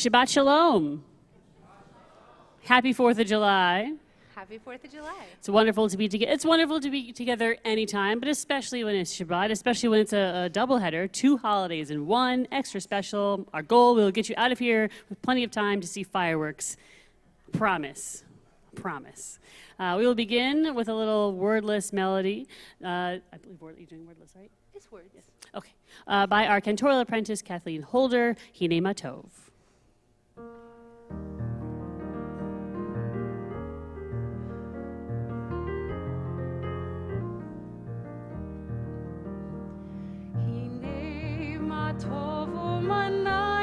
Shabbat Shalom. Happy 4th of July. Happy 4th of July. It's wonderful to be together. It's wonderful to be together anytime, but especially when it's Shabbat, especially when it's a doubleheader, 2 holidays in one, extra special. Our goal will get you out of here with plenty of time to see fireworks. Promise. Promise. We will begin with a little wordless melody. I believe you're doing wordless, right? It's words. Yes. Okay. By our cantorial apprentice, Kathleen Holder, Hine Matov. טוב ומנעים,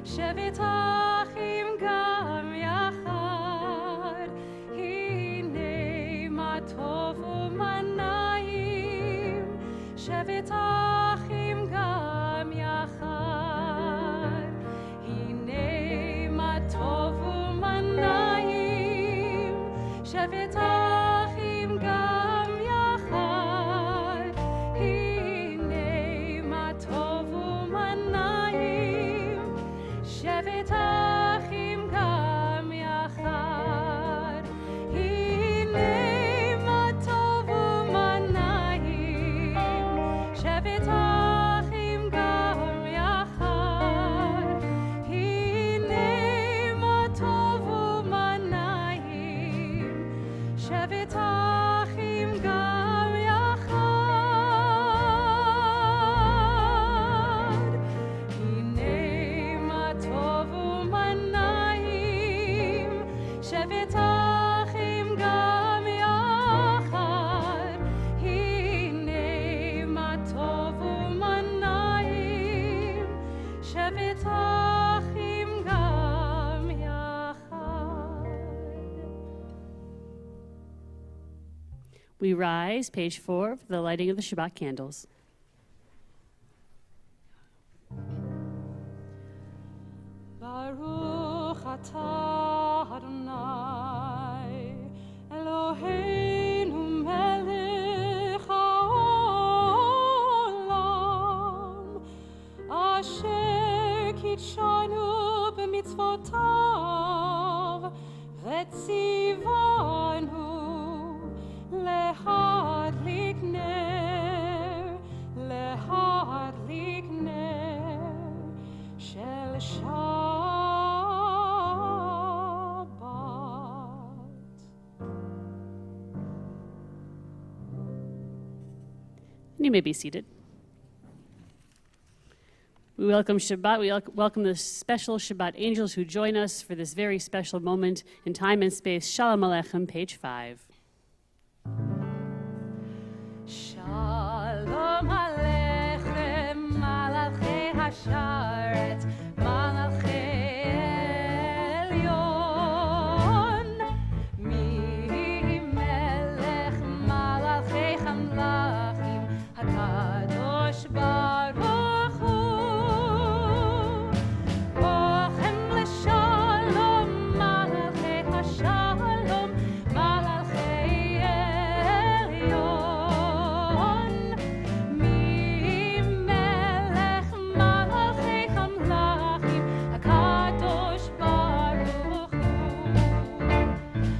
שבת אחים גם יחד. הנה מה טוב ומנעים, שבת אחים גם יחד. הנה מה טוב ומנעים, שבת אחים גם יחד. טוב ומנעים, שבת אחים גם יחד. הנה מה טוב ומנעים, שבת אחים גם יחד. הנה מה טוב ומנעים, שבת אחים גם שבת אחים גם יחד. הנה מה טוב ומנעים, שבת אחים גם יחד. We rise, page 4, for the lighting of the Shabbat candles. Baruch atah Adonai, Eloheinu melech haolam, asher kitshanu b'mitzvotav, v'tzivanu lehadlik ner shel Shabbat. You may be seated. We welcome Shabbat. We welcome the special Shabbat angels who join us for this very special moment in time and space. Shalom Aleichem, page 5. Shalom Aleichem, Malachei Hasharet, Malachei Elyon, Mi Melech Malachei Hamlachim, HaKadosh Baruch Hu, Bochem L'Shalom, Malachei Hashalom, Malachei Elyon, Mi Melech Malachei Hamlachim, HaKadosh Baruch Hu,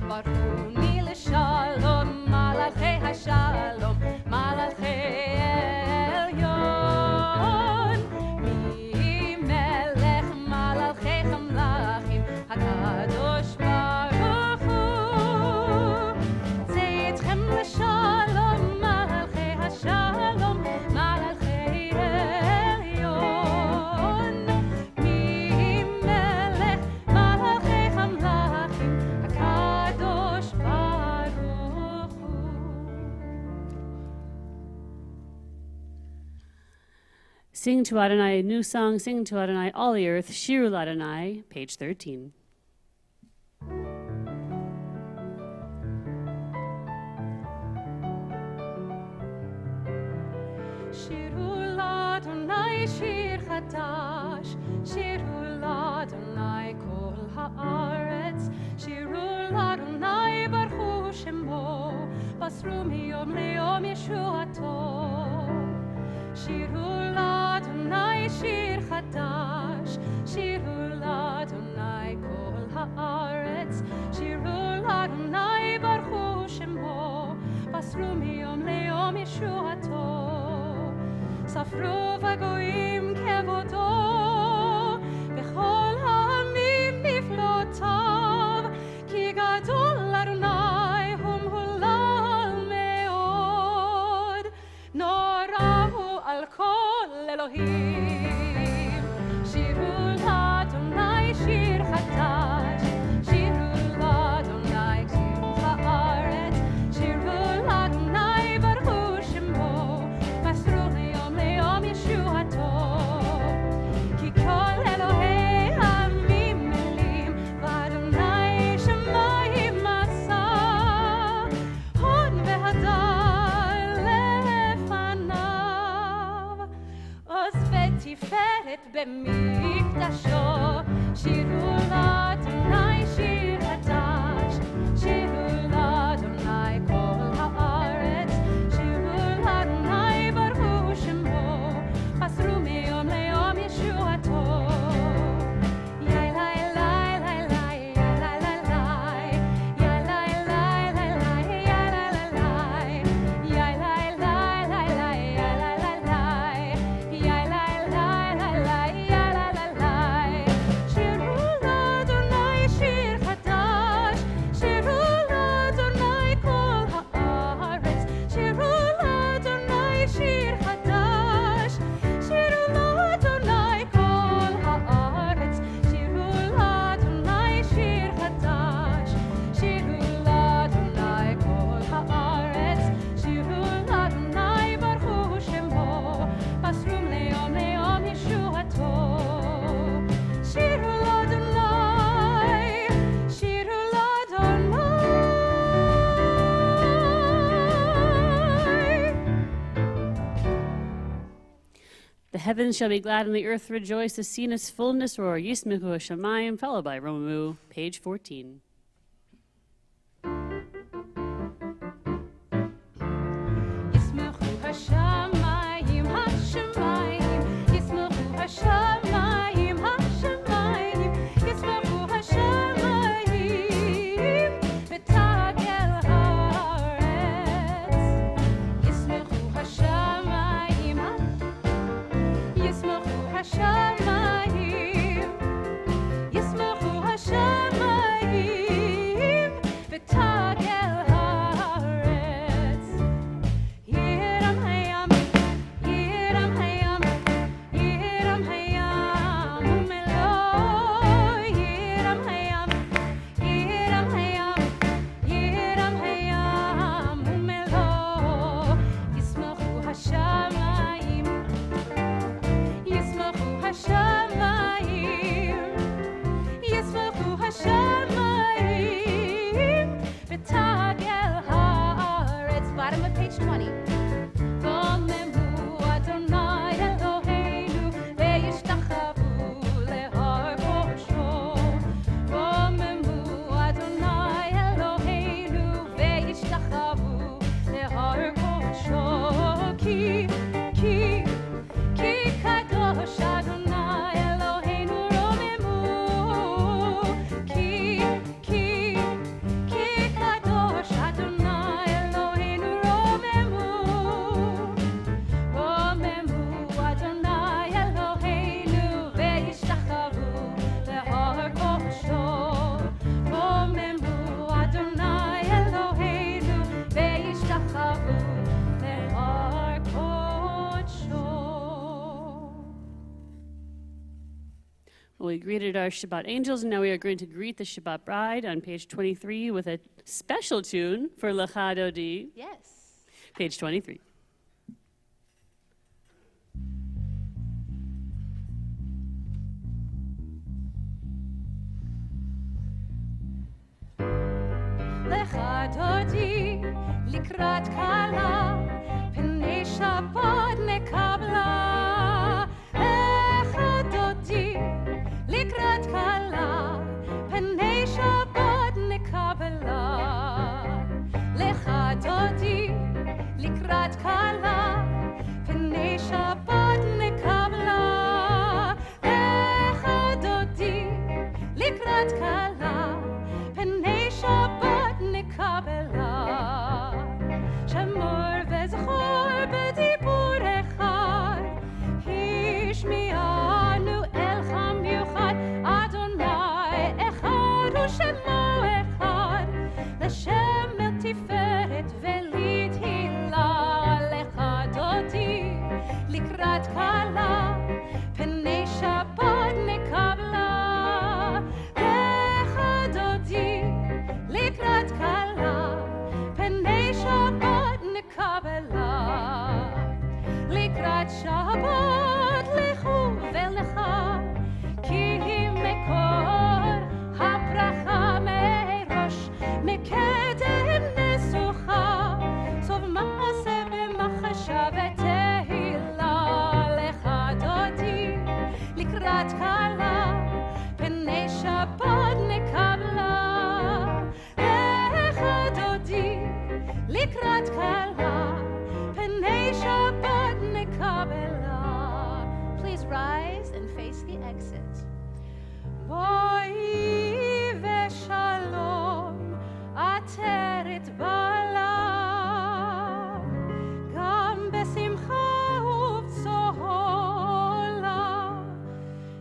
Baruni L'Shalom, Malachei Hashalom, Malachei Elyon, Mi Melech Malachei Hamlachim, HaKadosh Baruch Hu, Tzeitzchem L'Shalom, Malachei Hashalom, Malachei Elyon, Mi Melech Malachei Hamlachim, HaKadosh Baruch Hu. Sing to Adonai a new song, sing to Adonai all the earth, Shiru Adonai, page 13. שירו לאדוני שיר חדש, שירו לאדוני כל הארץ, שירו לאדוני ברכו שמו, בסרו מיום ליום ישועתו. שירו לאדוני שיר חדש, שירו לאדוני כל הארץ, שירו לאדוני ברכו שמו, בסרו מיום ליום ישועתו, ספרו בגויים כבודו, וכל העמים נפלאותיו, כי גדול אדוני ומהולל מאוד, נורא הוא על כל אלוהים. שירו לאדוני שיר חדש, שירו לאדוני שירו הארץ, שירו לאדוני ברכו שמו, מסרו ליום ליום ישועתו, כי כל אלוהי העמים מלים, ואדוני שמיים עשה, הון והדר לפניו, עוז ותפארת במקדשו. שירו לאדוני שיר חדש, שירו לאדוני כל הארץ, שירו לאדוני ברכו שמו, מסרו מיום ליום ישועתו. The heavens shall be glad and the earth rejoice, the sea and its fullness roar. Yismichu Hashamayim, followed by Romamu, page 14. ישמחו השמיים, השמיים, ישמחו השמיים, השמיים, ישמחו השמיים, ותגל הארץ. ישמחו השמיים, ישמחו השמיים, ישמחו השמיים, ותגל הארץ. ירם הים, ירם הים, ירם הים ומלואו. ירם הים, ירם הים, ירם הים ומלואו. ישמחו השמיים, ישמחו השמיים, ישמחו השמיים, ותגל הארץ. Bottom of page 20. רוממו אדוני אלוהינו, וישתחוו להר קודשו. רוממו אדוני אלוהינו, וישתחוו להר קודשו. כי קדוש אדוני אלוהינו רוממו. כי קדוש אדוני אלוהינו רוממו. רוממו אדוני אלוהינו, וישתחוו להר קודשו. רוממו אדוני אלוהינו, וישתחוו להר קודשו. Well, we greeted our Shabbat angels, and now we are going to greet the Shabbat bride on page 23 with a special tune for Lecha Dodi, Yes. page 23. לך דודי לקראת כלה, פני שבת נקבלה. לך דודי לקראת כלה, פני שבת נקבלה. לך דודי לקראת כלה, פני שבת נקבלה. לך שמור וזכור בדיבור אחד, השמיענו אל מיוחד, אדוני אחד ושמו אחד, לשם אל תפארת ולתהילה, לך דודי לקראת כלה, פני שבת נקבלה. לך דודי לקראת כלה, פני שבת נקבלה. לקראת שבת לכו ולך, כי היא מקור הברכה מראש, מקדם נסוכה, סוף מעשה במחשה ותהילה. לך דודי לקראת כלה, פני שבת נקבלה. לך דודי לקראת כלה, פני שבת נקבלה. Please rise and face the exit. בואי ושלום עטרת בעלה, גם בשמחה ובצהלה,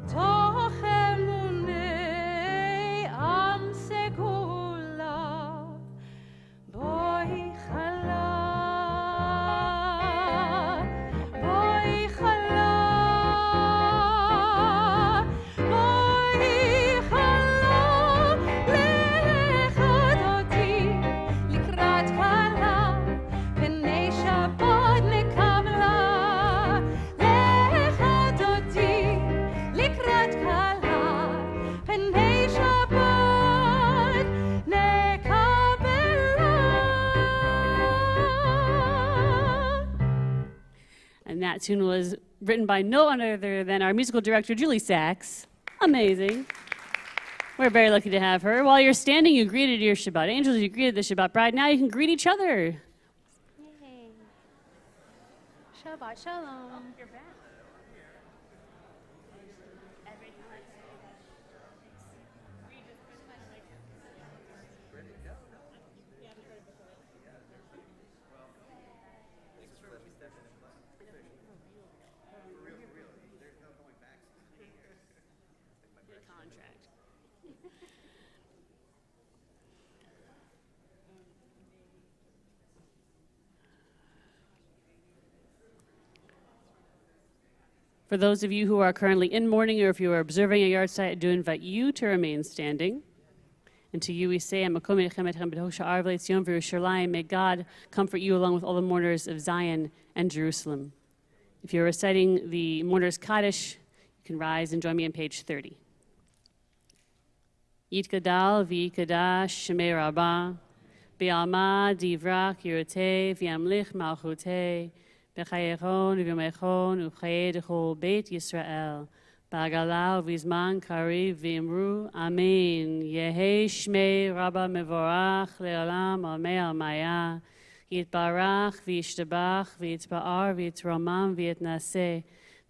תוך אמוני עם סגולה. בואי חלה, בואי חלה, בואי חלה. לך דודי לקראת כלה, פני שבת נקבלה. לך דודי לקראת כלה, פני שבת נקבלה. And that tune was written by no one other than our musical director, Julie Sachs. Amazing. We're very lucky to have her. While you're standing, you greeted your Shabbat angels, you greeted the Shabbat bride. Now you can greet each other. Yay. Shabbat shalom. You're back. Contract. For those of you who are currently in mourning or if you are observing a yard site, I do invite you to remain standing. And to you we say, may God comfort you along with all the mourners of Zion and Jerusalem. If you're reciting the mourners Kaddish, you can rise and join me on page 30. Yitgadal v'yikadash shemei rabbah, be'alma divrach yiroteh v'yamlich malchuteh, b'chayechon v'yomechon u'chayei d'chol beit Yisrael, ba'agala v'zman kariv v'imru, amen. Yehei shmei rabbah mevorach le'olam amei almaya, yitbarach v'yishtabach v'yitba'ar v'yitromam v'yitnaseh,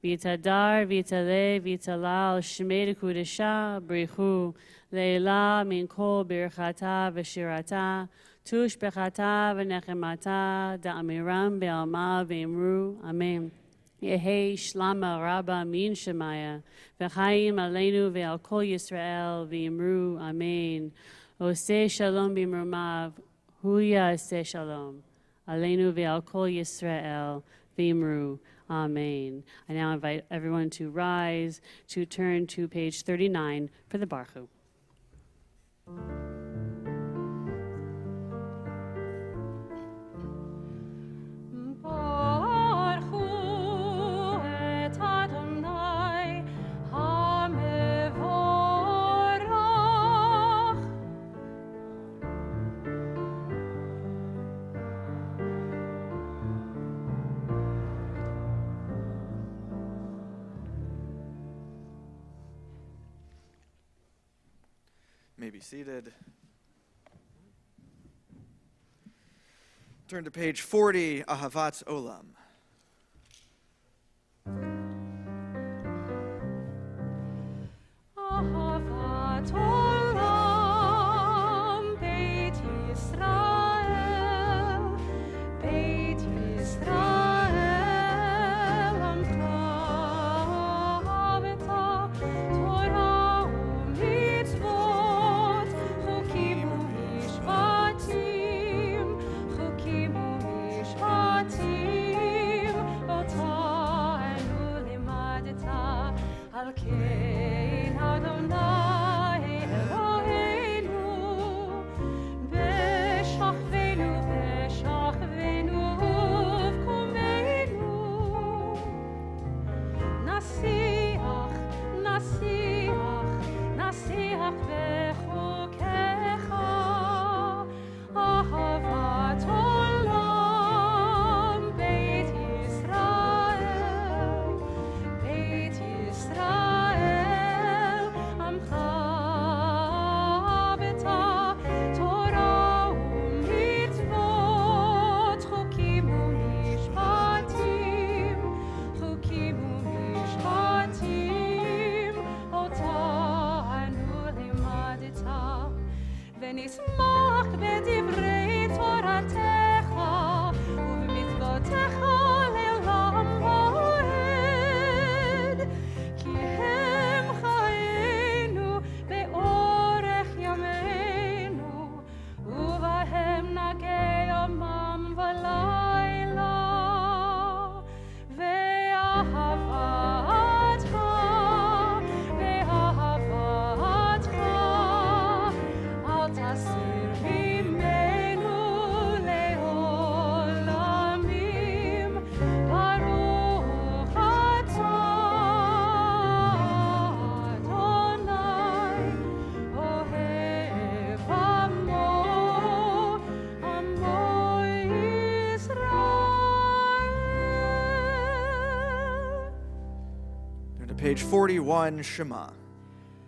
v'yitadar v'yitaleh v'yitalal shmei d'kudesha brichu, Leila min kol birchata v'shirata, tush bechata v'nechemata, da'amiram be'alma v'imru, amen. Yehei shlama rabba min shemaya, v'chaim aleinu ve'al kol Yisrael v'imru, amen. Oseh shalom b'imrumav, hu ya'aseh shalom, aleinu ve'al kol Yisrael v'imru, amen. I now invite everyone to rise, to turn to page 39 for the Baruch. Baruch et Adonai hamevorach. May be seated. Turn to page 40, Ahavat Olam. Ahavat olam, Beit Yisrael, page 41, Shema.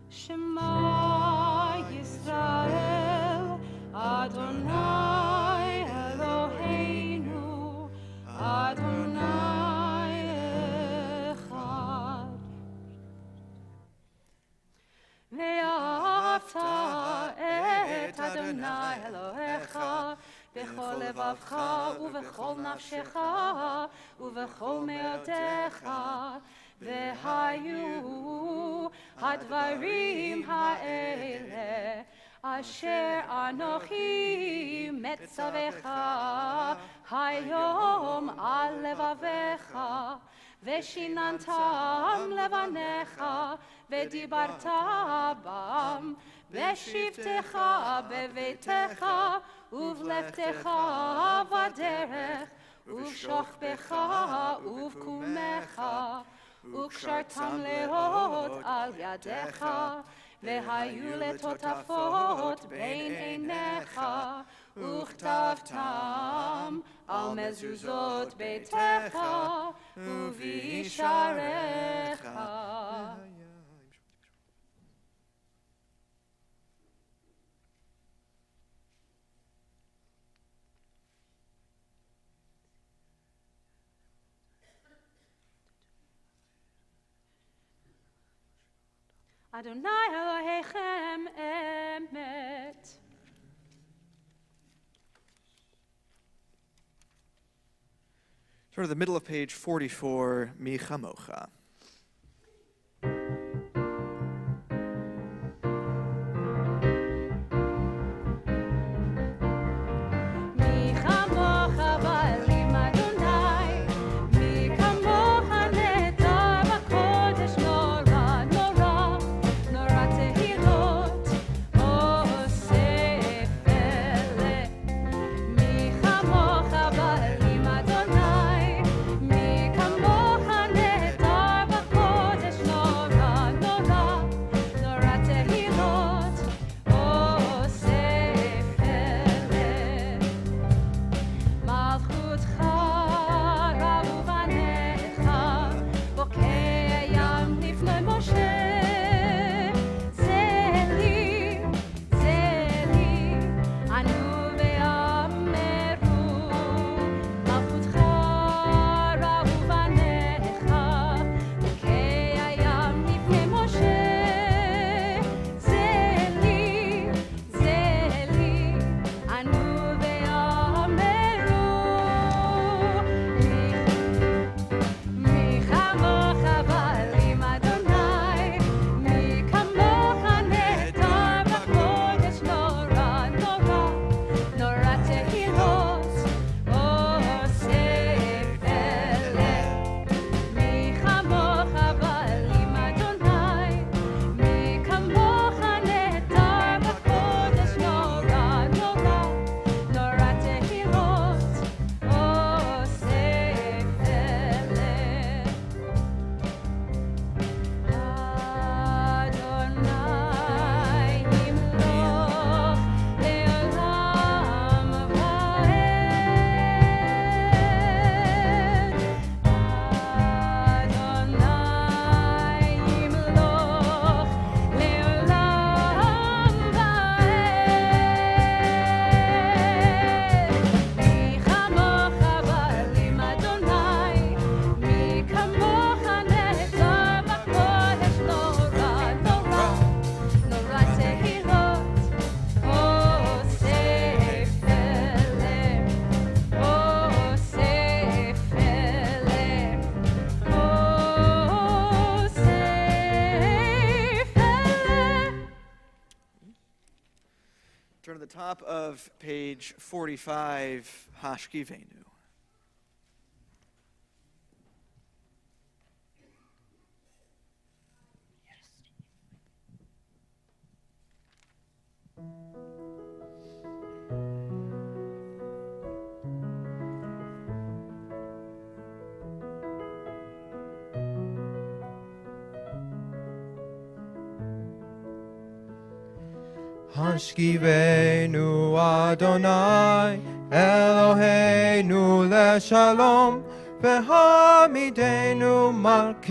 Shema Yisrael, Adonai Eloheinu, Adonai Echad. Ve'ahavta et Adonai Elohecha b'chol levavcha u'b'chol nafshecha u'b'chol me'odecha. V'hayu hadvarim ha'ele asher anochi metzavecha hayom al levavecha v'shinantam levanecha v'dibarta bam v'shivtecha bevetecha uvleftecha vaderech uv'shochbecha uv'kumecha וקשרתם לאות על ידיך, והיו לטוטפות בין עיניך, וכתבתם על מזוזות ביתך ובישעריך. Adonai Elohechem emet. Sort of the middle of page 44, Mi Chamocha. Turn to the top of page 45, Hashkivenu. Hashkivenu Adonai Eloheinu leshalom והעמידנו מלכנו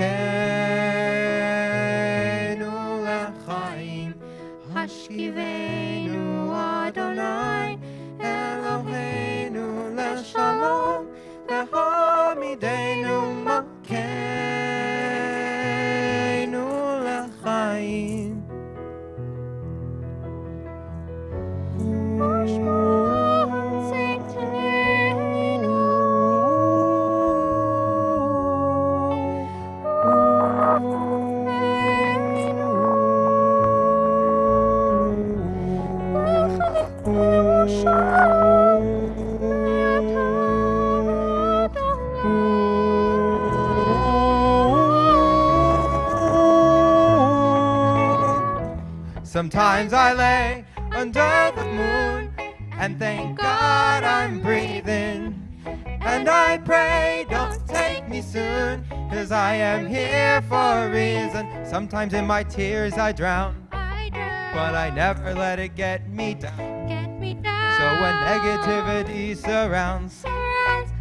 לחיים. השכיבנו אדוני אלוהינו לשלום, והעמידנו מלכנו לחיים. Sometimes I lay under the moon and thank God I'm breathing. And I pray, don't take me soon, 'cause I am here for a reason. Sometimes in my tears I drown, but I never let it get me down. So when negativity surrounds,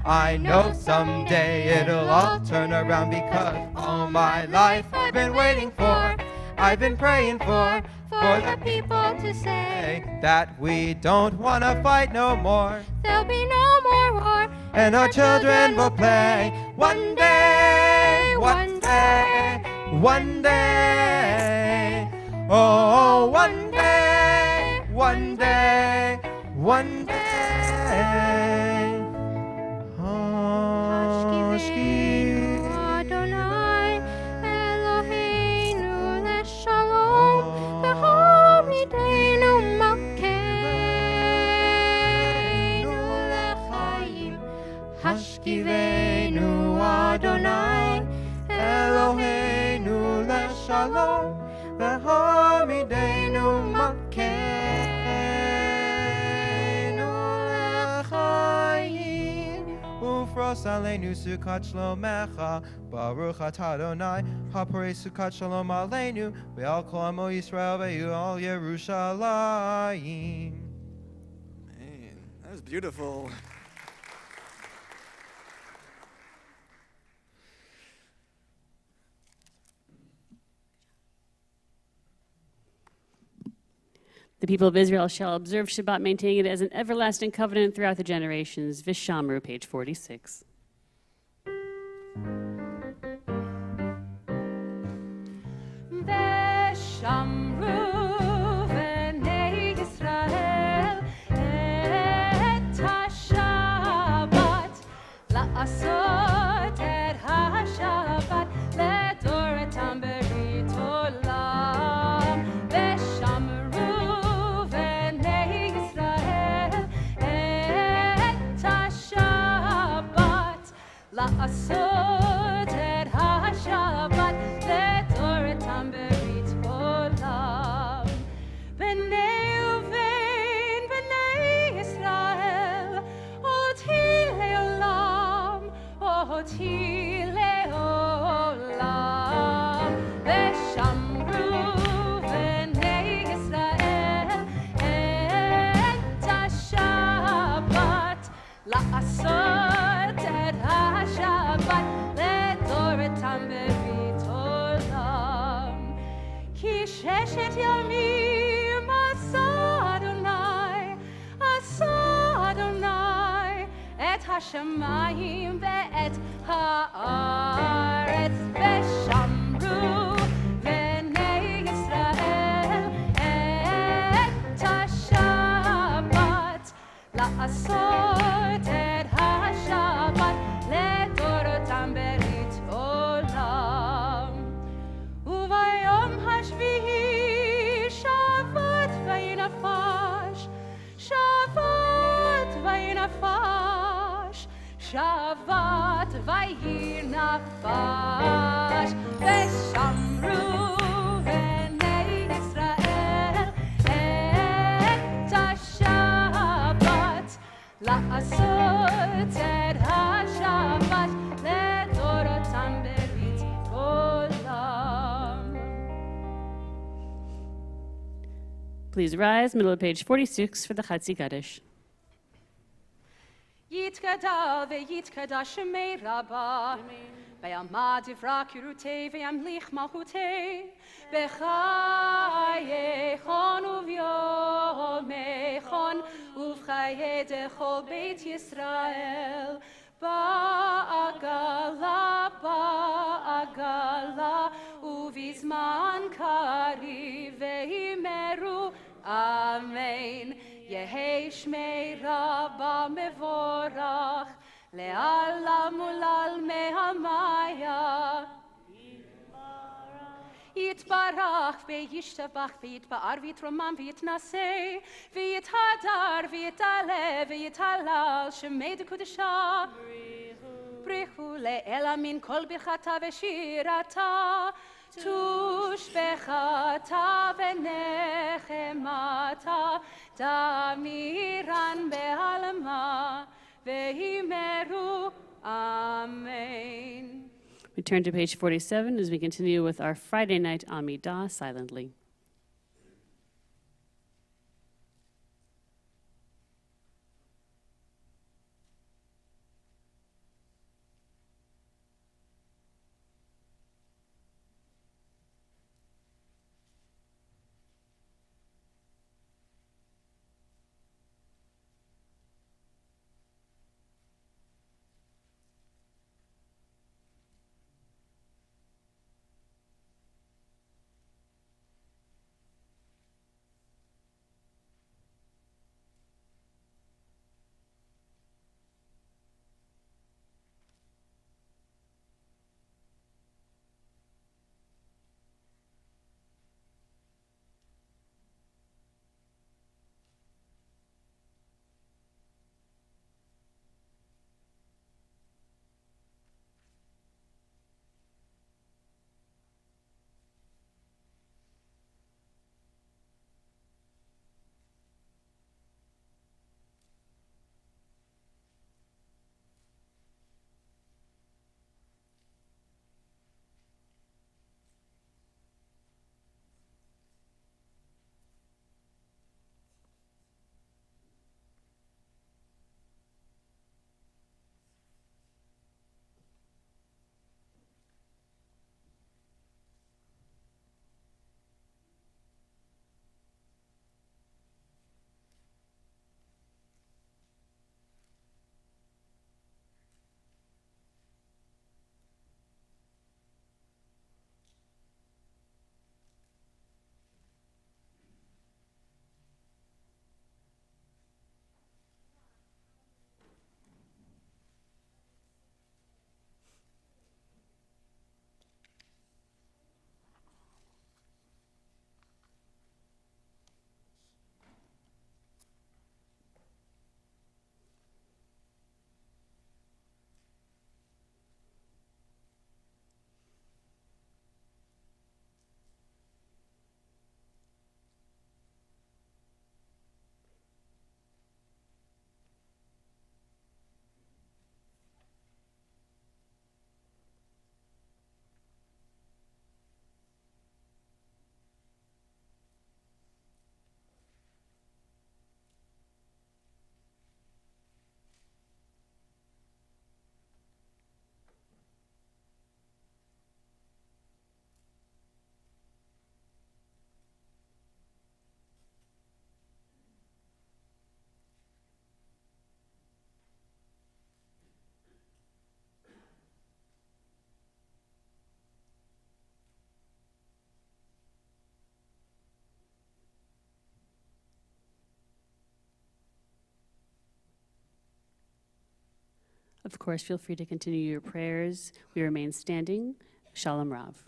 I know someday it'll all turn around, because all my life I've been waiting for, I've been praying for the people to say that we don't want to fight no more. There'll be no more war, And our children will play one day, one day, one day. Oh, one day, one day, one day. Hashkivenu Adonai Eloheinu leshalom, v'hamidenu malkeinu lechayim. Hashkivenu Adonai Eloheinu leshalom, v'hamidenu malkeinu lechayim. Ufros aleinu sukat shlomecha, baruch atah Adonai, haporei sukat shalom aleinu, ve'al kol amo Yisrael ve'al Yerushalayim. Man, that was beautiful. The people of Israel shall observe Shabbat, maintaining it as an everlasting covenant throughout the generations. Vishamru, page 46. Veshamru v'nei Yisrael et ha-Shabbat, la'asot et ha-Shabbat ledoretam berit olam. Veshamru v'nei Yisrael et ha-Shabbat, la'asot et ha-Shabbat ledoretam berit olam. B'nei uvein, b'nei Yisrael, oti leolam, oti leolam. Veshamru v'nei Yisrael et ha-Shabbat, la'asot et ha-Shabbat ledoretam berit olam. Ki sheshet yamim asa Adonai et hashamayim ve'et haaretz. Veshamru v'nei Yisrael et ha-Shabbat, la'asot et ha-Shabbat ledoretam berit olam. Uvayom hashvihi Shabbat vayinafash, Shabbat vayinafash, Shabbat vayinafash. Veshamru v'nei Yisrael et ha-Shabbat, la'asot et ha-Shabbat ledoratam berit olam. Please rise, middle of page 46 for the Chatzi Kaddish. יתגדל ויתקדש שמי רבה. ויעמד דברה קירותי וימליך מלכותי. בחייכון וביומכון ובחיי דכל בית ישראל. בעגלה, בעגלה, ובזמן קריב והימרו, אמן. יהי שמי רבה מבורך, לעולם ולעלמי המאיה. יתברך וישתבח ויתפאר ויתרומם ויתנשא ויתהדר ויתעלה ויתהלל שמי דקודשה. בריחו לאלה מן כל ברכתה ושירתה, תושבחתה ונחמתה, תמירן בעלמה והימרו, אמן. We turn to page 47 as we continue with our Friday night Amidah silently. Of course, feel free to continue your prayers. We remain standing. Shalom Rav.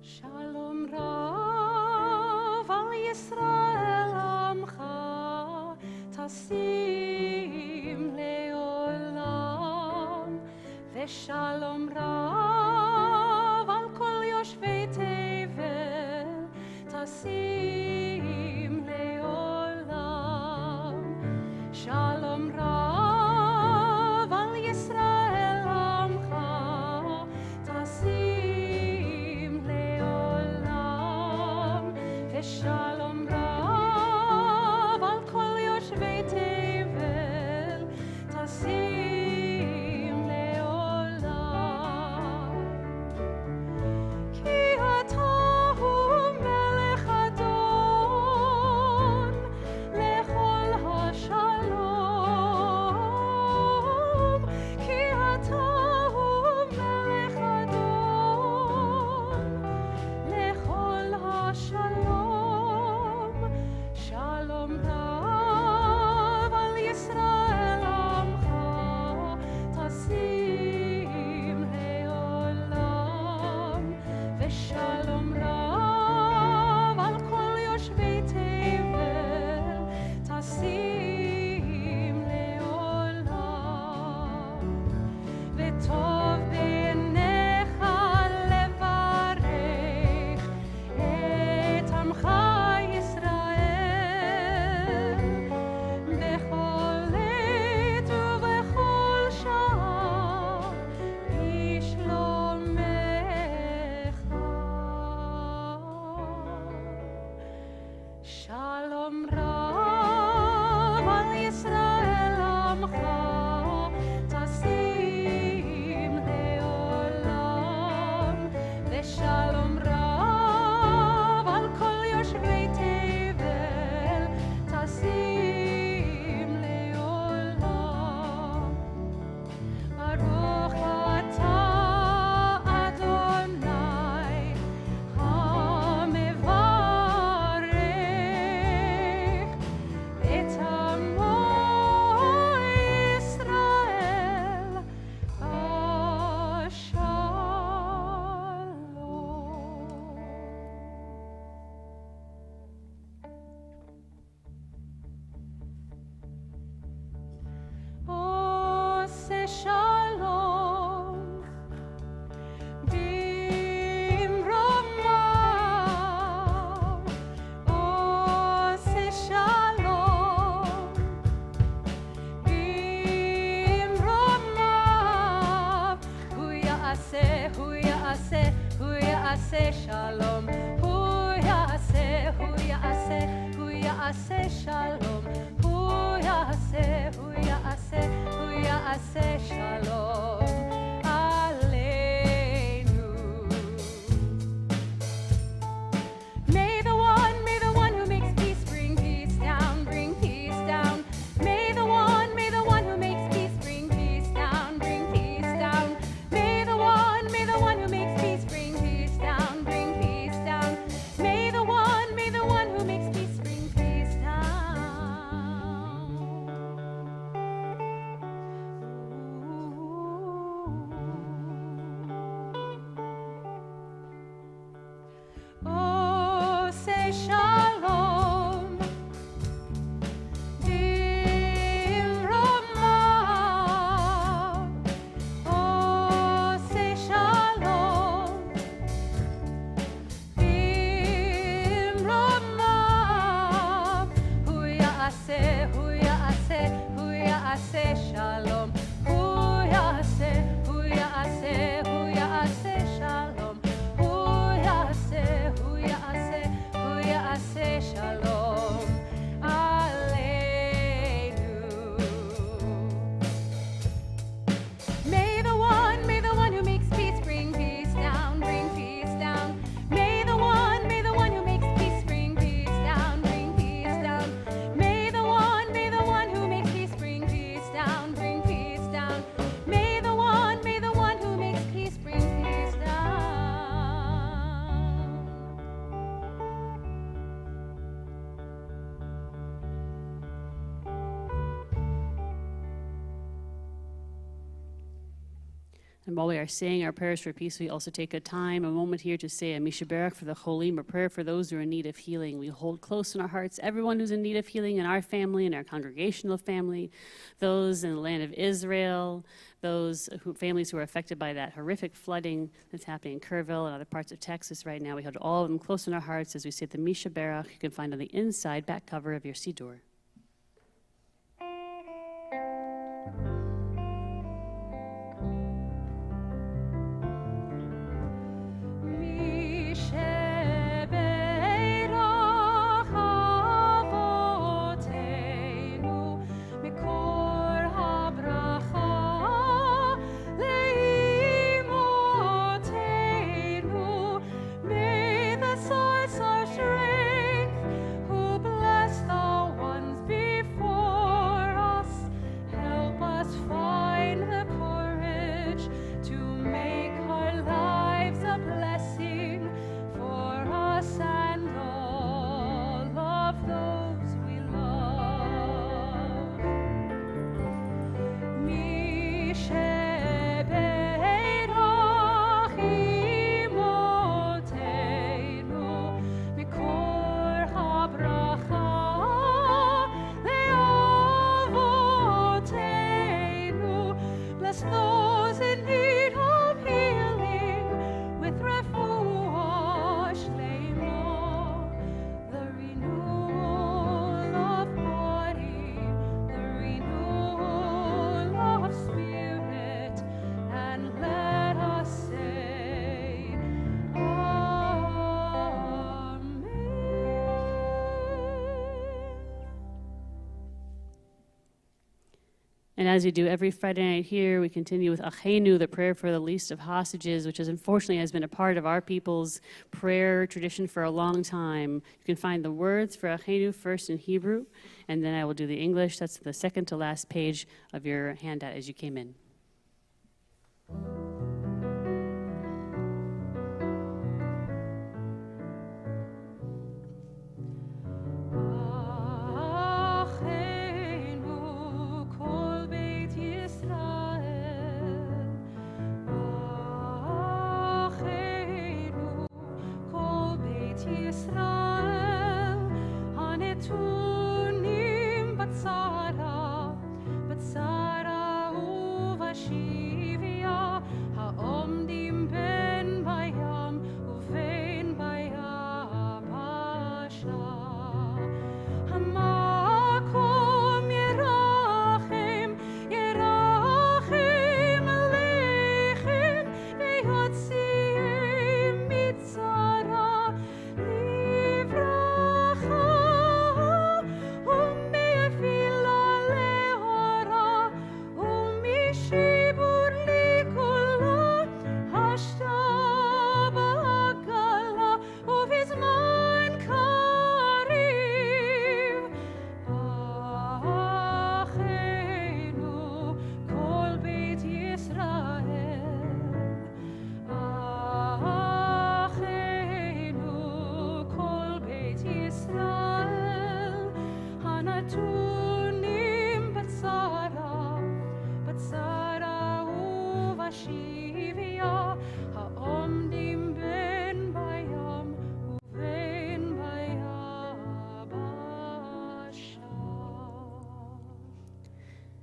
Shalom Rav al Yisrael amcha tasim leolam v'shalom Rav al kol yoshvei tevel tasim ושלום רב על כל יושבי תבל תשים לעולם וטוב בעיניך לברך את עמך ישראל בכל עת ובכל שעה בשלומך שלום רב על ישראל עמך תשים לעולם ושלום רב על כל יושבי תבל תשים לעולם ברוך אתה אדוני המברך את עמו ישראל בשלום עושה שלום במרומיו עושה שלום במרומיו הוא יעשה שלום הוא יעשה שלום הוא יעשה שלום עלינו May the one who makes peace bring peace down May the one who makes peace bring peace down May the one who makes peace bring peace down May the one who makes peace bring peace down Oh, say shalom Dimromav Oh, say shalom Dimromav Hu ya'aseh shalom Hu ya'aseh shalom Hu ya'aseh shalom aleinu May the one who makes peace bring peace down May the one who makes peace bring peace down May the one who makes peace bring peace down May the one who makes peace bring peace down And while we are saying our prayers for peace, we also take a moment here to say a Mishaberach for the Cholim, a prayer for those who are in need of healing. We hold close in our hearts everyone who's in need of healing in our family, in our congregational family, those in the land of Israel, families who are affected by that horrific flooding that's happening in Kerrville and other parts of Texas right now. We hold all of them close in our hearts as we say the Mishaberach you can find on the inside back cover of your Siddur. May the source of strength, who bless the one And as we do every Friday night here, we continue with Achenu, the prayer for the least of hostages, which is unfortunately has been a part of our people's prayer tradition for a long time. You can find the words for Achenu first in Hebrew, and then I will do the English. That's the second to last page of your handout as you came in.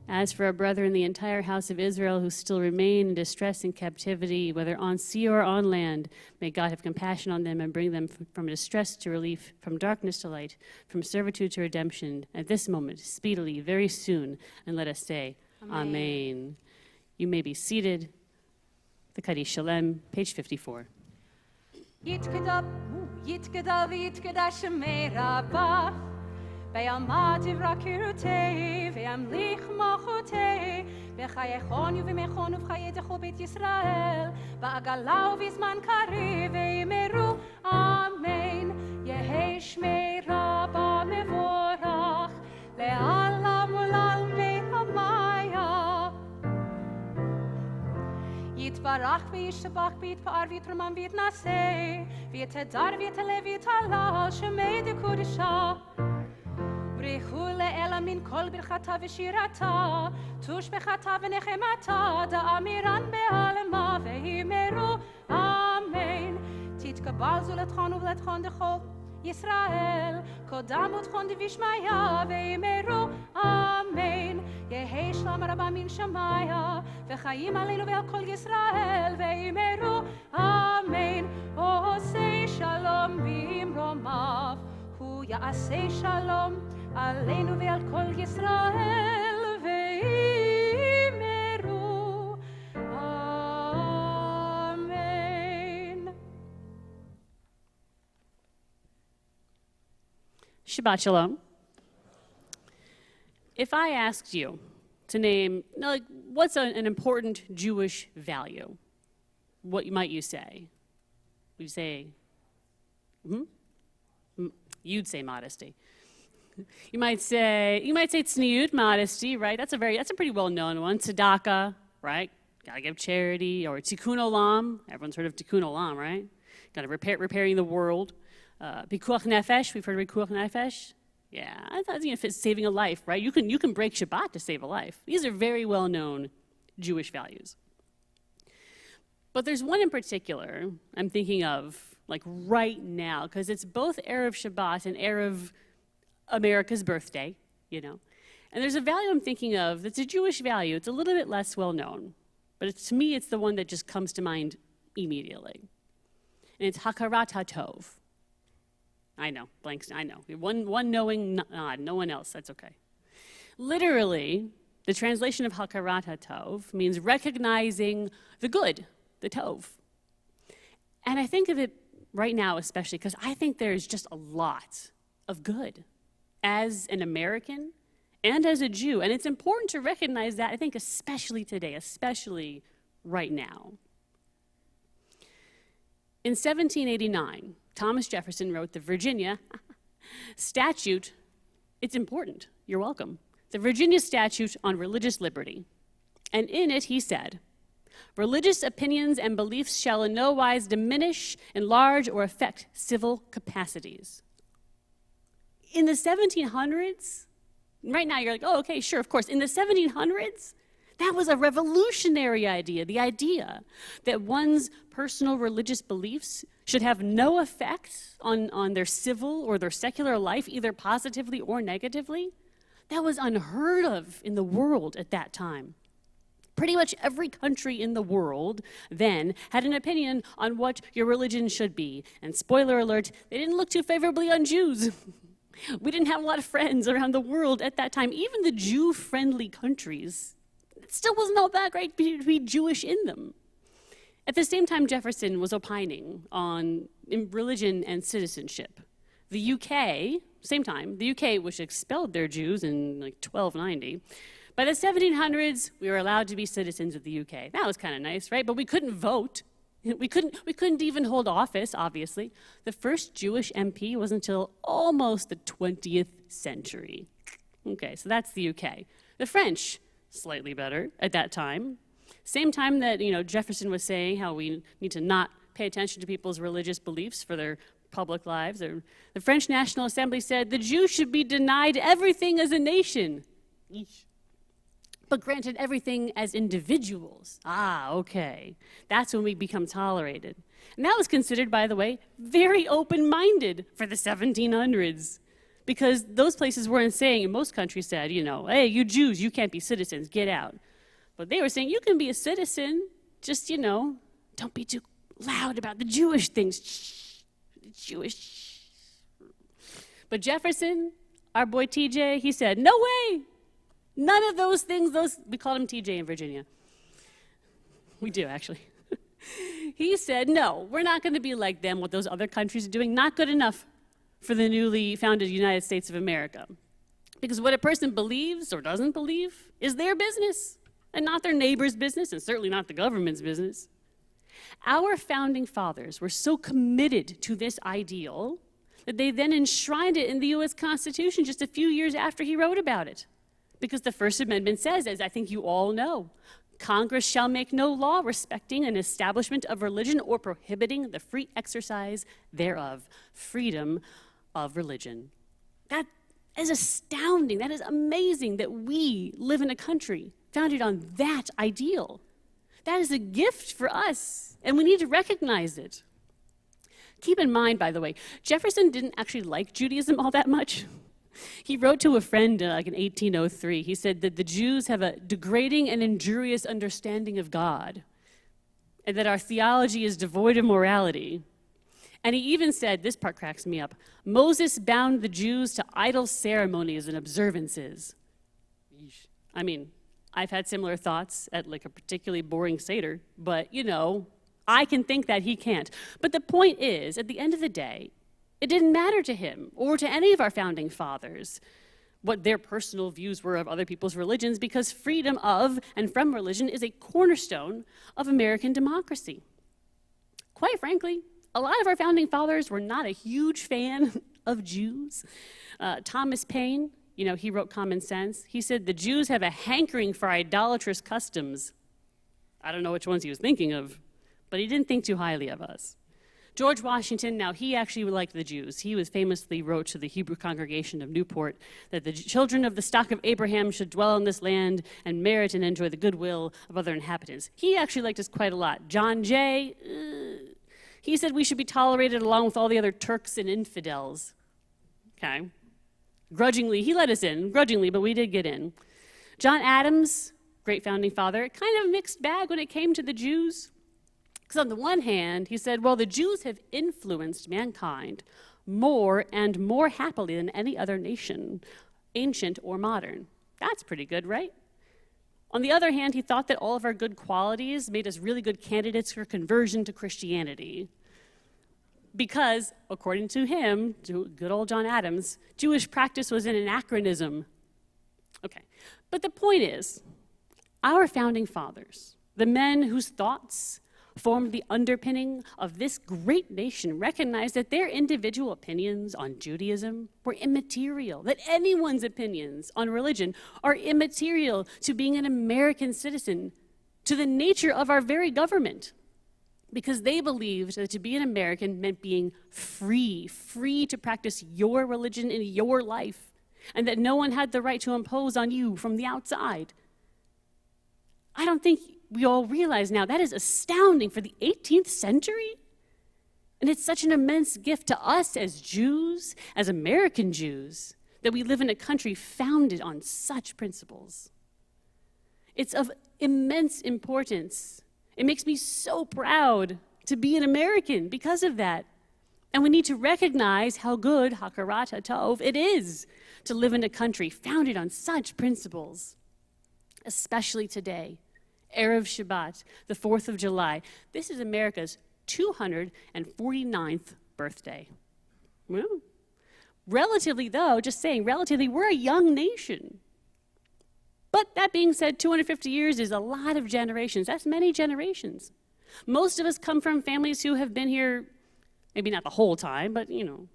As for our brethren, the entire house of Israel who still remain in distress and captivity, whether on sea or on land, may God have compassion on them and bring them from distress to relief, from darkness to light, from servitude to redemption, at this moment, speedily, very soon, and let us say, Amen. You may be seated. The Kaddish Shalem, page 54. ויעמד דברי וימליך מלכותי בחייכון ובמכון ובחייתך בית ישראל בעגלה ובזמן קריב ויאמרו אמן יהי שמי רבה מבורך לעולם ולעלמי המיה יתברך וישתבח ויתפאר ויתרומם ויתנשא ויתהדר ויתעלה ויתהלל שמי דקודשה ברכו לאלה מן כל ברכתה ושירתה, תושבחתה ונחמתה, דאמירן בעלמה, והימרו אמן. תתקבל זולתכון ובלתכון דכל ישראל, קודם ותכון דבשמיה, והימרו אמן. יהי שלום רבה מן שמיה, וחיים עלינו ועל כל ישראל, והימרו אמן. עושה שלום במרומיו, הוא יעשה שלום עלינו ועל כל ישראל ואמרו אמן. Shabbat Shalom. If I asked you to name, what's an important Jewish value, what might you say? Would you say, You'd say modesty. You might say tzniut, modesty, right? That's a pretty well-known one. Tzedakah, right? Gotta give charity. Or tikkun olam. Everyone's heard of tikkun olam, right? Gotta repairing the world. Pikuach nefesh. We've heard of pikuach nefesh. Yeah, I thought if it's saving a life, right? You can break Shabbat to save a life. These are very well-known Jewish values. But there's one in particular I'm thinking of, like right now, because it's both Erev Shabbat and Erev America's birthday, you know. And there's a value I'm thinking of that's a Jewish value. It's a little bit less well known, but to me it's the one that just comes to mind immediately. And it's Hakarat HaTov. I know, blanks, I know. One knowing nod, no one else, that's okay. Literally, the translation of Hakarat HaTov means recognizing the good, the Tov. And I think of it right now especially because I think there's just a lot of good as an American and as a Jew. And it's important to recognize that, I think, especially today, especially right now. In 1789, Thomas Jefferson wrote the Virginia Statute. It's important. You're welcome. The Virginia Statute on Religious Liberty. And in it, he said, religious opinions and beliefs shall in no wise diminish, enlarge, or affect civil capacities. In the 1700s, right now you're like, oh, okay, sure, of course. In the 1700s, that was a revolutionary idea, the idea that one's personal religious beliefs should have no effect on their civil or their secular life, either positively or negatively. That was unheard of in the world at that time. Pretty much every country in the world then had an opinion on what your religion should be. And spoiler alert, they didn't look too favorably on Jews. We didn't have a lot of friends around the world at that time. Even the Jew-friendly countries, it still wasn't all that great to be Jewish in them. At the same time, Jefferson was opining on religion and citizenship. The UK, same time, the UK, which expelled their Jews in like 1290, by the 1700s, we were allowed to be citizens of the UK. That was kind of nice, right? But we couldn't vote. We couldn't even hold office, obviously. The first Jewish MP wasn't until almost the 20th century. Okay, so that's the UK. The French, slightly better at that time. Same time that, Jefferson was saying how we need to not pay attention to people's religious beliefs for their public lives. The French National Assembly said the Jews should be denied everything as a nation, but granted everything as individuals. Ah, okay. That's when we become tolerated. And that was considered, by the way, very open-minded for the 1700s. Because those places weren't saying, and most countries said, hey, you Jews, you can't be citizens, get out. But they were saying, you can be a citizen, just, don't be too loud about the Jewish things. Shh, Jewish. But Jefferson, our boy TJ, he said, no way. None of those things, we called him TJ in Virginia. We do, actually. He said, no, we're not going to be like them, what those other countries are doing. Not good enough for the newly founded United States of America. Because what a person believes or doesn't believe is their business, and not their neighbor's business, and certainly not the government's business. Our founding fathers were so committed to this ideal that they then enshrined it in the U.S. Constitution just a few years after he wrote about it. Because the First Amendment says, as I think you all know, Congress shall make no law respecting an establishment of religion or prohibiting the free exercise thereof. Freedom of religion. That is astounding. That is amazing that we live in a country founded on that ideal. That is a gift for us, and we need to recognize it. Keep in mind, by the way, Jefferson didn't actually like Judaism all that much. He wrote to a friend in 1803, he said that the Jews have a degrading and injurious understanding of God, and that our theology is devoid of morality. And he even said, this part cracks me up, Moses bound the Jews to idle ceremonies and observances. I mean, I've had similar thoughts at a particularly boring Seder, but I can think that he can't. But the point is, at the end of the day, it didn't matter to him or to any of our founding fathers what their personal views were of other people's religions, because freedom of and from religion is a cornerstone of American democracy. Quite frankly, a lot of our founding fathers were not a huge fan of Jews. Thomas Paine, he wrote Common Sense. He said the Jews have a hankering for idolatrous customs. I don't know which ones he was thinking of, but he didn't think too highly of us. George Washington, now he actually liked the Jews. He famously wrote to the Hebrew congregation of Newport that the children of the stock of Abraham should dwell on this land and merit and enjoy the goodwill of other inhabitants. He actually liked us quite a lot. John Jay, he said we should be tolerated along with all the other Turks and infidels. Okay. Grudgingly, he let us in, grudgingly, but we did get in. John Adams, great founding father, kind of mixed bag when it came to the Jews. Because on the one hand, he said, well, the Jews have influenced mankind more and more happily than any other nation, ancient or modern. That's pretty good, right? On the other hand, he thought that all of our good qualities made us really good candidates for conversion to Christianity. Because, according to him, to good old John Adams, Jewish practice was an anachronism. But the point is, our founding fathers, the men whose thoughts formed the underpinning of this great nation, recognized that their individual opinions on Judaism were immaterial, that anyone's opinions on religion are immaterial to being an American citizen, to the nature of our very government, because they believed that to be an American meant being free to practice your religion in your life, and that no one had the right to impose on you from the outside. I don't think we all realize now that is astounding for the 18th century. And it's such an immense gift to us as Jews, as American Jews, that we live in a country founded on such principles. It's of immense importance. It makes me so proud to be an American because of that. And we need to recognize how good, hakarat hatov, it is to live in a country founded on such principles, especially today. Erev Shabbat, the 4th of July. This is America's 249th birthday. Well, relatively, though, just saying, relatively, we're a young nation. But that being said, 250 years is a lot of generations. That's many generations. Most of us come from families who have been here, maybe not the whole time, but,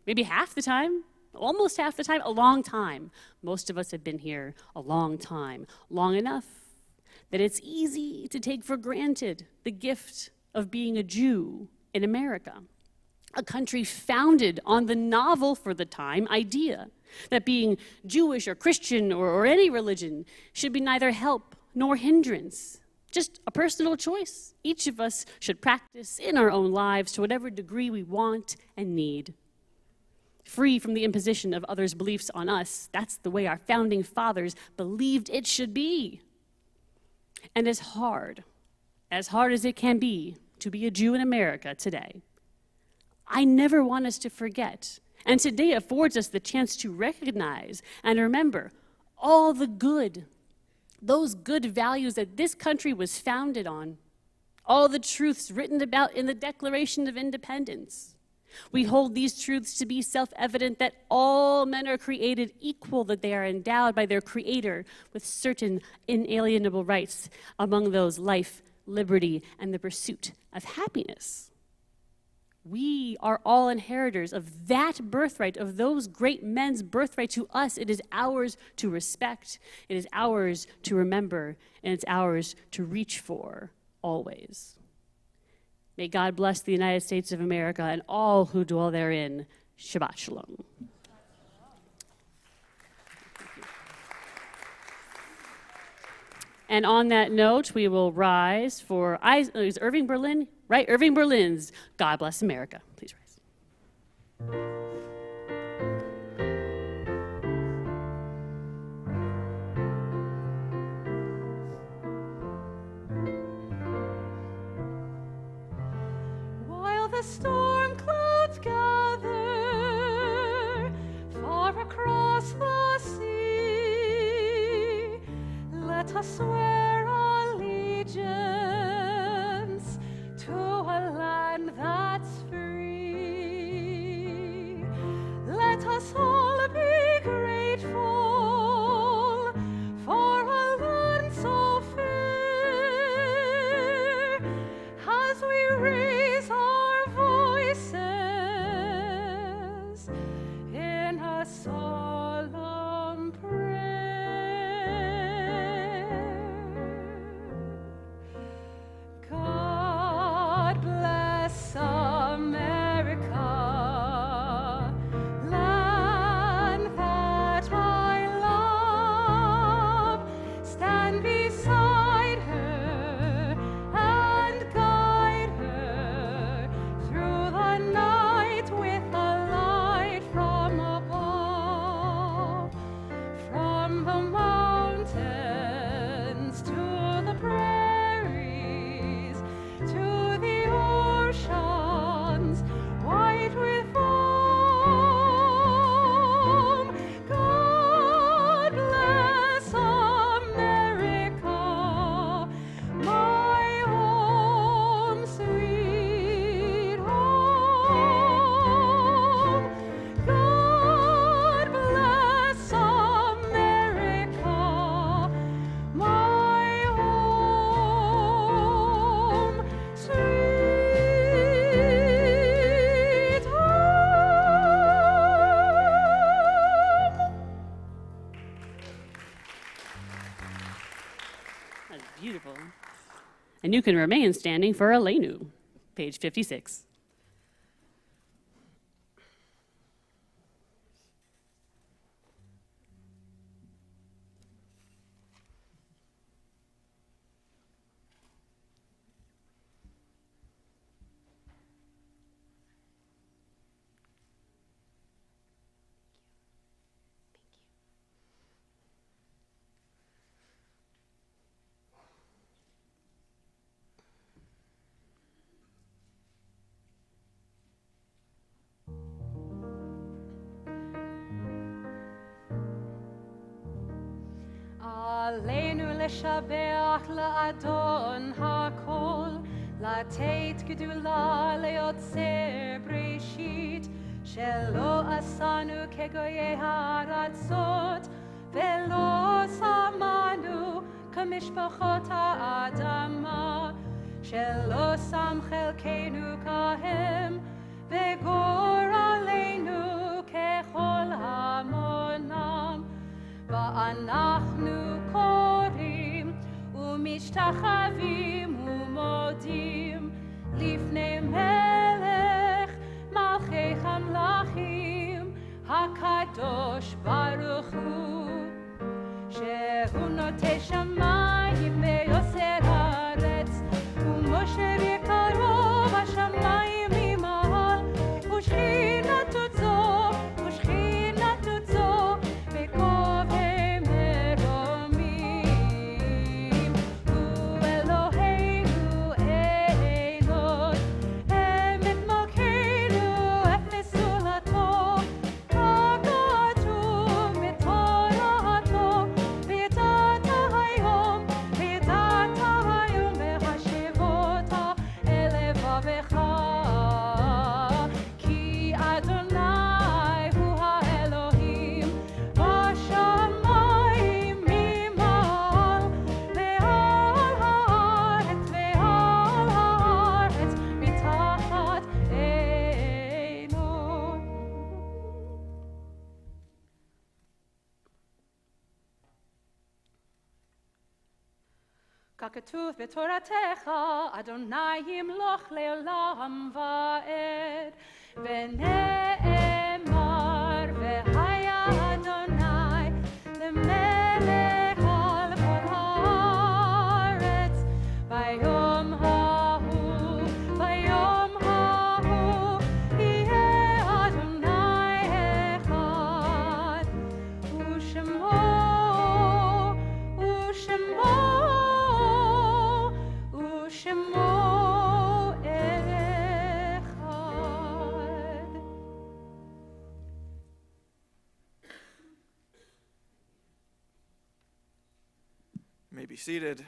maybe half the time, almost half the time, a long time. Most of us have been here a long time, long enough that it's easy to take for granted the gift of being a Jew in America, a country founded on the novel for the time idea that being Jewish or Christian or any religion should be neither help nor hindrance, just a personal choice each of us should practice in our own lives to whatever degree we want and need. Free from the imposition of others' beliefs on us. That's the way our founding fathers believed it should be. And as hard as it can be to be a Jew in America today, I never want us to forget, and today affords us the chance to recognize and remember all the good, those good values that this country was founded on, all the truths written about in the Declaration of Independence. We hold these truths to be self-evident that all men are created equal, that they are endowed by their Creator with certain inalienable rights, among those life, liberty, and the pursuit of happiness. We are all inheritors of that birthright, of those great men's birthright to us. It is ours to respect, it is ours to remember, and it's ours to reach for always. May God bless the United States of America and all who dwell therein. Shabbat Shalom. And on that note, we will rise for is Irving Berlin? Right, Irving Berlin's God Bless America. Please rise. The storm clouds gather far across the sea. Let us swear allegiance to a land that's free. Let us all be grateful for a land so fair as we raise our voices in a solemn prayer. God bless America, land And you can remain standing for Aleinu, page 56. עלינו לשבח לאדון הכל, לתת גדולה ליוצר בראשית, שלא עשנו כגויי הארצות, ולא שמנו כמשפחות האדמה, שלא שם חלקנו כהם, וגורלנו ככל המונם. ואנחנו קוראים ומשתחווים ומודים לפני מלך מלכי המלכים הקדוש ברוך הוא, שהוא נוטה שמיים ויוסר הארץ, ומשה יקרו בשמיים ממעל, ושכינתו זו בגובה מרומים. הוא אלוהינו אילות, אמת מלכנו אפס זולתו, ככתוב בתורתו, וידעת היום והשבות אל לבבך, כי אדוני הוא האלוהים בשמיים ממעל, ועל הארץ מתחת עינו. ככתוב בתורתך, אדוני ימלוך לעולם ועד, ונאמר, והיה אדוני למלך על כל הארץ, ביום ההוא יהיה אדוני אחד, ושמו אחד. You may be seated.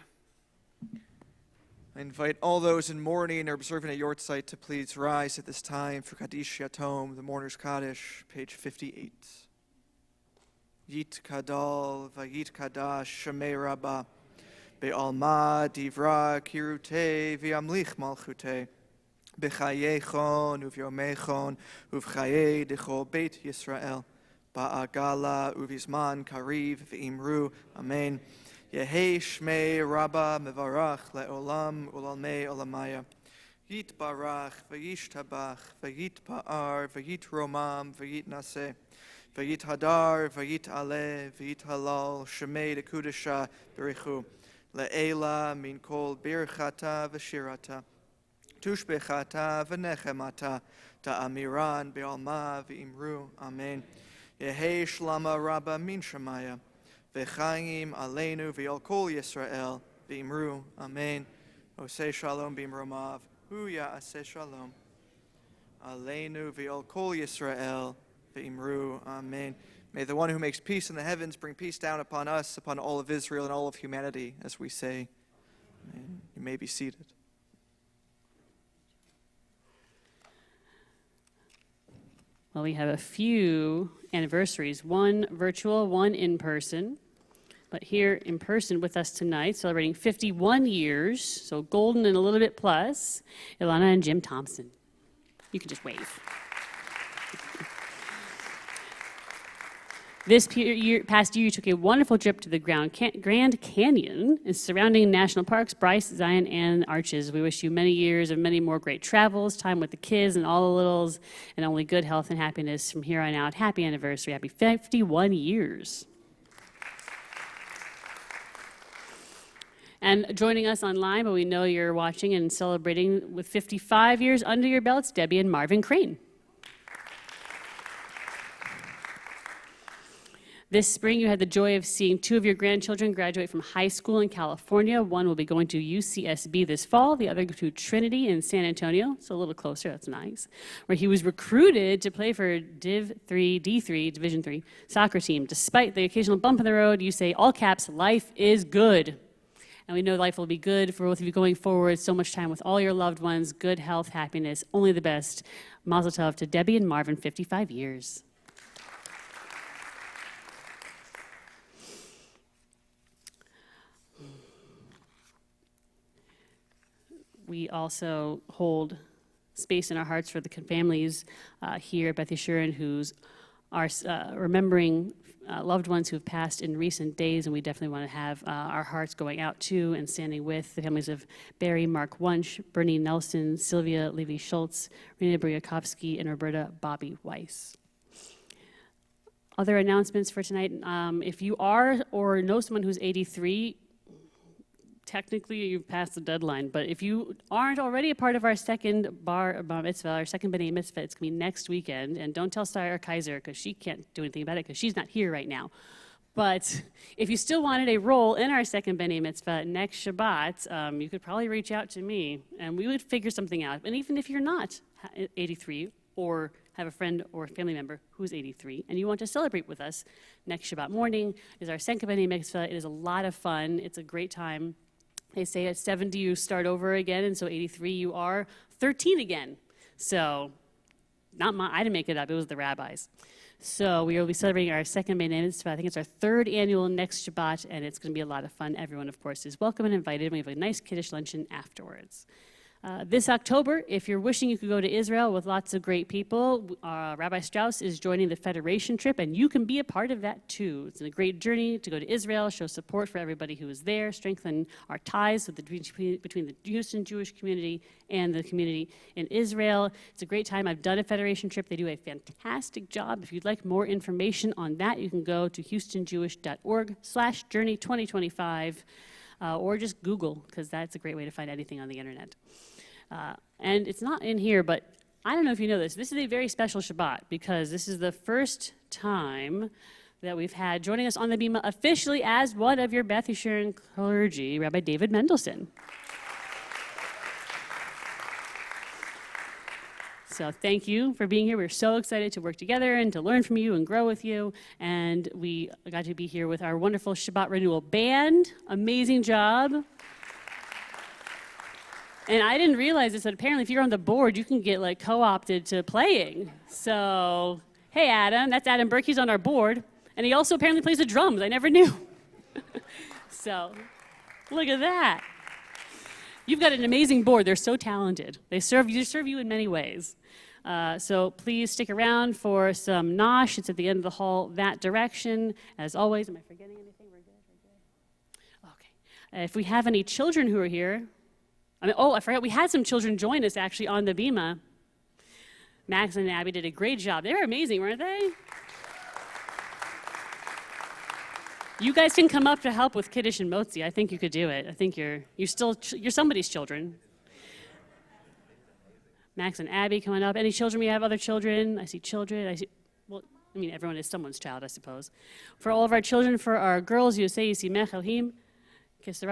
I invite all those in mourning or observing a yortzeit to please rise at this time for Kaddish Yatom, the Mourner's Kaddish, page 58. Yit Kadal, Vayit Kadash, Shemei Rabbah, Be'alma, Divra, Kirute, V'yamlich Malchute, B'chayechon, Uv'yomechon, Uv'chaye, Dechol Beit Yisrael, Ba'agala, Uv'izman, Kariv, V'imru, Amen. Yehei Shmei Rabbah Mevarach Le'olam Ulalmei Olamaya. Yit Barach V'yish Tabach V'yit Pa'ar V'yit Romam V'yit Naseh V'yit Hadar V'yit Ale V'yit Halal Shemei Dekudesha Berichu Le'ela Min Kol Birchata V'shirata Tushbechata V'nechemata Ta'amiran Be'alma V'imru Amen. Yehei Shlama Rabbah Min Shemaya V'chaim aleinu v'yal kol Yisrael v'imru, Amen. Oseh shalom b'imromav, hu ya'aseh shalom. Aleinu v'yal kol Yisrael v'imru, Amen. May the one who makes peace in the heavens bring peace down upon us, upon all of Israel and all of humanity, as we say. Amen. You may be seated. Well, we have a few anniversaries, one virtual, one in person. But here in person with us tonight, celebrating 51 years, so golden and a little bit plus, Ilana and Jim Thompson. You can just wave. This past year, you took a wonderful trip to the Grand Canyon and surrounding national parks, Bryce, Zion, and Arches. We wish you many years of many more great travels, time with the kids and all the littles, and only good health and happiness from here on out. Happy anniversary. Happy 51 years. And joining us online, but we know you're watching and celebrating with 55 years under your belts, Debbie and Marvin Crane. This spring, you had the joy of seeing 2 of your grandchildren graduate from high school in California. One will be going to UCSB this fall, the other to Trinity in San Antonio, so a little closer, that's nice, where he was recruited to play for D3, Division III soccer team. Despite the occasional bump in the road, you say, all caps, life is good. And we know life will be good for both of you going forward. So much time with all your loved ones, good health, happiness, only the best. Mazel tov to Debbie and Marvin, 55 years. We also hold space in our hearts for the families here at Beth Yeshurun who are remembering loved ones who have passed in recent days, and we definitely want to have our hearts going out to and standing with the families of Barry Mark Wunsch, Bernie Nelson, Sylvia Levy-Schultz, Rena Bryakovsky, and Roberta Bobby Weiss. Other announcements for tonight, if you are or know someone who's 83, technically you've passed the deadline, but if you aren't already a part of our second bar mitzvah, our second B'nai mitzvah, it's going to be next weekend. And don't tell Sarah Kaiser, because she can't do anything about it, because she's not here right now. But if you still wanted a role in our second B'nai mitzvah next Shabbat, you could probably reach out to me, and we would figure something out. And even if you're not 83 or have a friend or family member who's 83, and you want to celebrate with us, next Shabbat morning is our second B'nai mitzvah. It is a lot of fun. It's a great time. They say at 70 you start over again, and so 83 you are 13 again. So, I didn't make it up, it was the rabbis. So we will be celebrating our second B'nai mitzvah. I think it's our 3rd annual next Shabbat, and it's going to be a lot of fun. Everyone, of course, is welcome and invited. We have a nice Kiddush luncheon afterwards. This October, if you're wishing you could go to Israel with lots of great people, Rabbi Strauss is joining the Federation trip, and you can be a part of that too. It's a great journey to go to Israel, show support for everybody who is there, strengthen our ties between the Houston Jewish community and the community in Israel. It's a great time. I've done a Federation trip. They do a fantastic job. If you'd like more information on that, you can go to houstonjewish.org/journey2025 or just Google, because that's a great way to find anything on the internet. And it's not in here, but I don't know if you know this. This is a very special Shabbat because this is the first time that we've had joining us on the Bima officially as one of your Beth Yeshurun clergy, Rabbi David Mendelson. So thank you for being here. We're so excited to work together and to learn from you and grow with you. And we got to be here with our wonderful Shabbat Renewal band. Amazing job. And I didn't realize this, but apparently if you're on the board, you can get like co-opted to playing. So, hey Adam, that's Adam Burke, he's on our board. And he also apparently plays the drums, I never knew. So, look at that. You've got an amazing board, they're so talented. They serve you in many ways. So please stick around for some nosh, it's at the end of the hall that direction. As always, am I forgetting anything? We're good? Okay. If we have any children who are here, I forgot, we had some children join us actually on the Bima. Max and Abby did a great job. They were amazing, weren't they? You guys can come up to help with Kiddush and Motzi. I think you could do it. I think you're somebody's children. Max and Abby coming up. Any children? We have other children. I see children. Everyone is someone's child, I suppose. For all of our children, for our girls, Yosei Yisimech Elohim. And for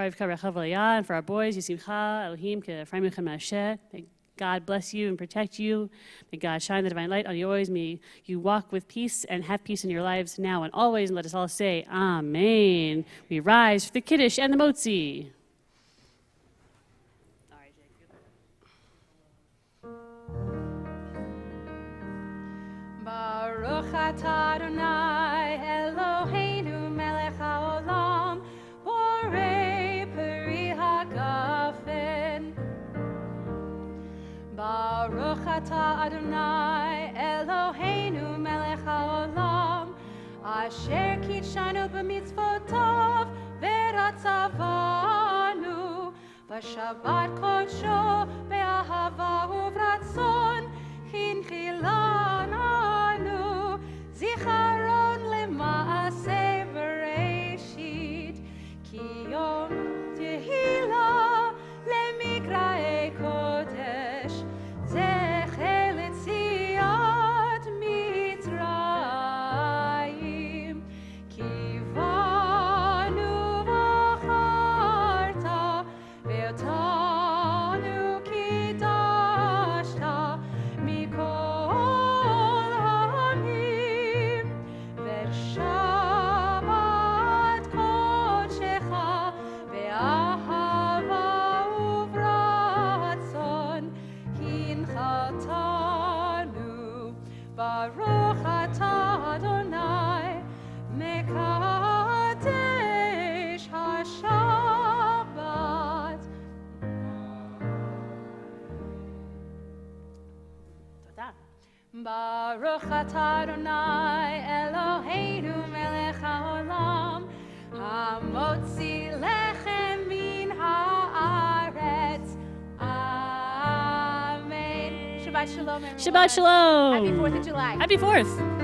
our boys, Yisimcha Elohim K'Ephraim Ma'aseh. May God bless you and protect you. May God shine the divine light on you always. May you walk with peace and have peace in your lives now and always. And let us all say, Amen. We rise for the Kiddush and the Motzi. Baruch atah Adonai Eloheinu melech haolam borei peri hagafen. Baruch atah Adonai Eloheinu melech haolam asher קידשנו במצוותיו ורצבנו בשבת קודשו באהבה וברצון הנחילנו זיכרון למעשה בראשית כי יום תהילה למקראי קודש זכר ליציאת מצרים כי באנו בחרת ואותנו קידשת מכל העמים ושבת קודשך באהבה וברצון הנחתנו ברוך אתה אדוני מקדש השבת. תודה. ברוך אתה אדוני אלוהינו מלך העולם המוציא לחם מן הארץ. אמן. Shabbat shalom, everyone. Shabbat shalom. Happy 4th of July. Happy 4th.